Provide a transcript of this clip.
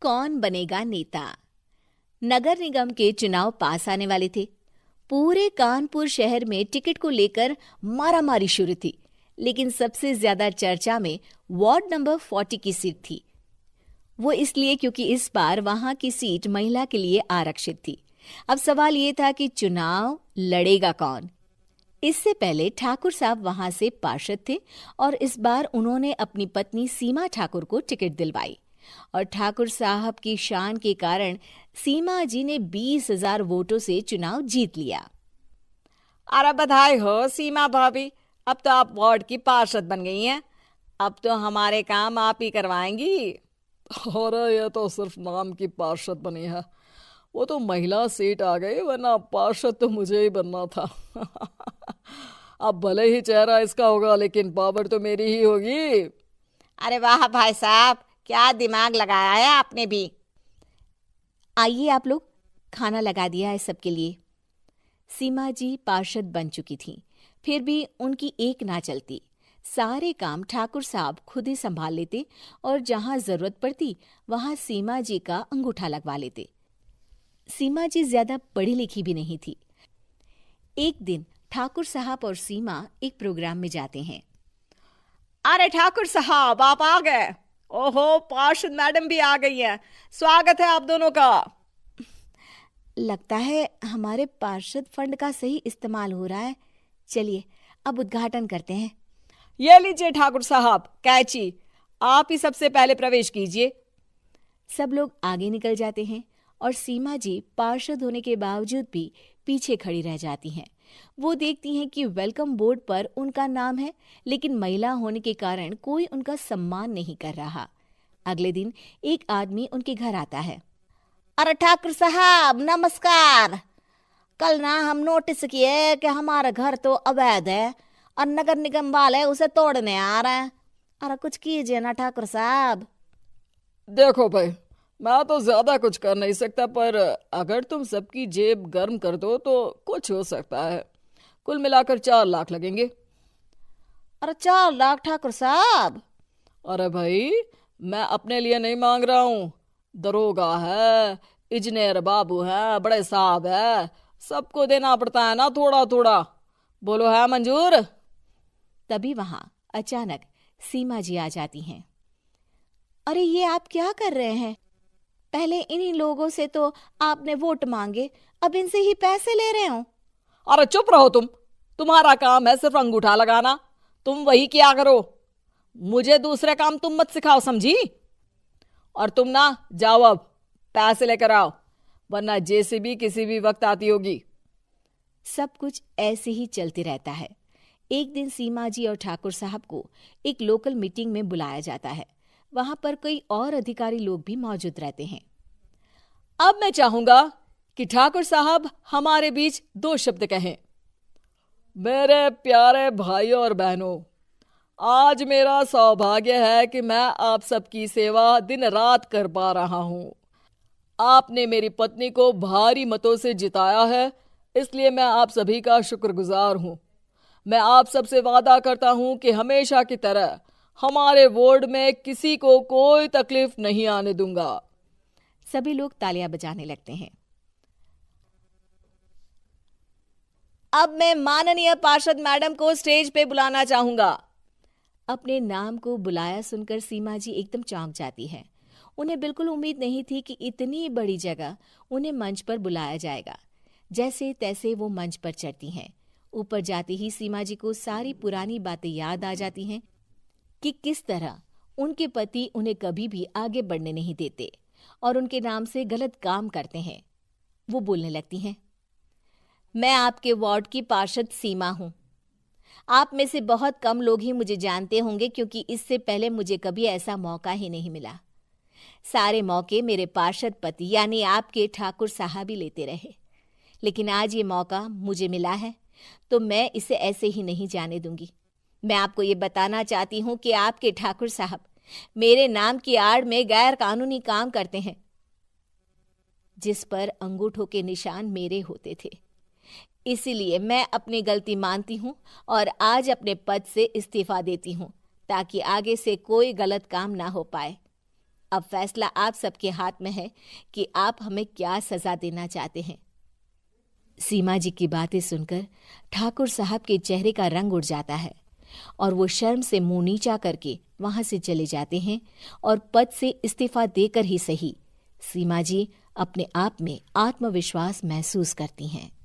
कौन बनेगा नेता। नगर निगम के चुनाव पास आने वाले थे। पूरे कानपुर शहर में टिकट को लेकर मारामारी शुरू थी, लेकिन सबसे ज्यादा चर्चा में वार्ड नंबर 40 की सीट थी। वो इसलिए क्योंकि इस बार वहां की सीट महिला के लिए आरक्षित थी। अब सवाल ये था कि चुनाव लड़ेगा कौन। इससे पहले ठाकुर साहब वहां से पार्षद थे और इस बार उन्होंने अपनी पत्नी सीमा ठाकुर को टिकट दिलवाई और ठाकुर साहब की शान के कारण सीमा जी ने 20,000 वोटों से चुनाव जीत लिया। अरे बधाई हो सीमा भाभी, अब तो आप वार्ड की पार्षद बन गई हैं। अब तो हमारे काम आप ही करवाएंगी। अरे ये तो सिर्फ नाम की पार्षद बनी है, वो तो महिला सीट आ गई, वरना पार्षद तो मुझे ही बनना था। अब भले ही चेहरा इसका होगा, लेकिन पावर तो मेरी ही होगी। अरे वाह भाई साहब, क्या दिमाग लगाया है आपने भी। आइए आप लोग, खाना लगा दिया है सबके लिए। सीमा जी पार्षद बन चुकी थीं, फिर भी उनकी एक ना चलती। सारे काम ठाकुर साहब खुद ही संभाल लेते और जहां जरूरत पड़ती वहां सीमा जी का अंगूठा लगवा लेते। सीमा जी ज्यादा पढ़ी लिखी भी नहीं थी। एक दिन ठाकुर साहब और सीमा एक प्रोग्राम में जाते हैं। अरे ठाकुर साहब, आप आ गए। ओहो, पार्षद मैडम भी आ गई हैं। स्वागत है आप दोनों का। लगता है हमारे पार्षद फंड का सही इस्तेमाल हो रहा है। चलिए अब उद्घाटन करते हैं। ये लीजिए ठाकुर साहब कैची, आप ही सबसे पहले प्रवेश कीजिए। सब लोग आगे निकल जाते हैं और सीमा जी पार्षद होने के बावजूद भी पीछे खड़ी रह जाती हैं। वो देखती हैं कि वेलकम बोर्ड पर उनका नाम है, लेकिन महिला होने के कारण कोई उनका सम्मान नहीं कर रहा। अगले दिन एक आदमी उनके घर आता है। अरे ठाकुर साहब नमस्कार। कल ना हम नोटिस किए कि हमारा घर तो अवैध है और नगर निगम वाले उसे तोड़ने आ रहे हैं। अरे कुछ कीजिए ना ठाकुर साहब। देखो भाई, मैं तो ज्यादा कुछ कर नहीं सकता, पर अगर तुम सबकी जेब गर्म कर दो तो कुछ हो सकता है। कुल मिलाकर 4 लाख लगेंगे। अरे 4 लाख ठाकुर साहब? अरे भाई, मैं अपने लिए नहीं मांग रहा हूँ। दरोगा है, इंजीनियर बाबू है, बड़े साहब है, सबको देना पड़ता है ना थोड़ा थोड़ा। बोलो है मंजूर? तभी वहां अचानक सीमा जी आ जाती हैं। अरे ये आप क्या कर रहे हैं? पहले इन्हीं लोगों से तो आपने वोट मांगे, अब इनसे ही पैसे ले रहे हो। अरे चुप रहो तुम, तुम्हारा काम है सिर्फ अंगूठा लगाना, तुम वही किया करो। मुझे दूसरे काम तुम मत सिखाओ, समझी? और तुम ना जाओ, अब पैसे लेकर आओ, वरना जेसीबी किसी भी वक्त आती होगी। सब कुछ ऐसे ही चलते रहता है। एक दिन सीमा जी और ठाकुर साहब को एक लोकल मीटिंग में बुलाया जाता है। वहां पर कई और अधिकारी लोग भी मौजूद रहते हैं। अब मैं चाहूंगा कि ठाकुर साहब हमारे बीच 2 शब्द कहें। मेरे प्यारे भाइयों और बहनों, आज मेरा सौभाग्य है कि मैं आप सबकी सेवा दिन रात कर पा रहा हूं। आपने मेरी पत्नी को भारी मतों से जिताया है, इसलिए मैं आप सभी का शुक्रगुजार हूं। मैं आप सबसे वादा करता हूं कि हमेशा की तरह हमारे वार्ड में किसी को कोई तकलीफ नहीं आने दूंगा। सभी लोग तालियां बजाने लगते हैं। अब मैं माननीय पार्षद मैडम को स्टेज पे बुलाना चाहूंगा। अपने नाम को बुलाया सुनकर सीमा जी एकदम चौंक जाती है। उन्हें बिल्कुल उम्मीद नहीं थी कि इतनी बड़ी जगह उन्हें मंच पर बुलाया जाएगा। जैसे तैसे वो मंच पर चढ़ती हैं। ऊपर जाते ही सीमा जी को सारी पुरानी बातें याद आ जाती हैं कि किस तरह उनके पति उन्हें कभी भी आगे बढ़ने नहीं देते और उनके नाम से गलत काम करते हैं। वो बोलने लगती हैं। मैं आपके वार्ड की पार्षद सीमा हूं। आप में से बहुत कम लोग ही मुझे जानते होंगे, क्योंकि इससे पहले मुझे कभी ऐसा मौका ही नहीं मिला। सारे मौके मेरे पार्षद पति यानी आपके ठाकुर साहब ही लेते रहे, लेकिन आज ये मौका मुझे मिला है तो मैं इसे ऐसे ही नहीं जाने दूंगी। मैं आपको ये बताना चाहती हूँ कि आपके ठाकुर साहब मेरे नाम की आड़ में गैर कानूनी काम करते हैं, जिस पर अंगूठों के निशान मेरे होते थे। इसीलिए मैं अपनी गलती मानती हूँ और आज अपने पद से इस्तीफा देती हूँ, ताकि आगे से कोई गलत काम ना हो पाए। अब फैसला आप सबके हाथ में है कि आप हमें क्या सजा देना चाहते हैं। सीमा जी की बातें सुनकर ठाकुर साहब के चेहरे का रंग उड़ जाता है और वो शर्म से मुंह नीचा करके वहां से चले जाते हैं और पद से इस्तीफा देकर ही सही सीमा जी अपने आप में आत्मविश्वास महसूस करती हैं।